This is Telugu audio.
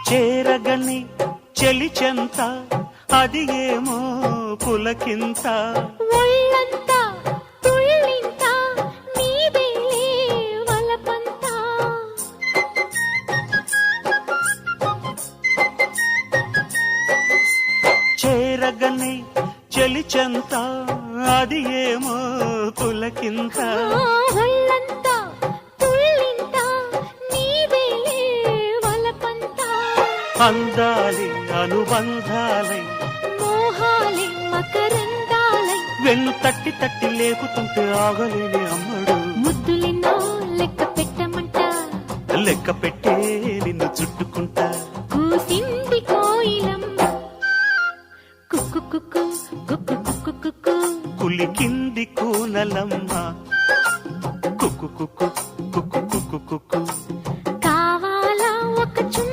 చేరగని చెలిచెంత అది ఏమో పులకింత ఒళ్ళంతా తుళ్ళింత నీదేలే వలపంతా చేరగని చెలిచెంత అది ఏమో పులకింత ఒళ్ళంతా తుళ్ళింత నీదేలే వలపంతా అందాలి అనుబంధాలై మోహాలే మకరందాలై వెన్ను తట్టి తట్టి లేపుతుంటే ఆగలేని అమ్మడు ముద్దులిన్నో లెక్క పెట్టమంట లెక్క పెట్టే నిన్ను చుట్టుకుంటా కూసింది కోయిలమ్మ కుక్కు కుక్కు కుక్కు కుక్కు కుక్కు కులికింది కూనలమ్మ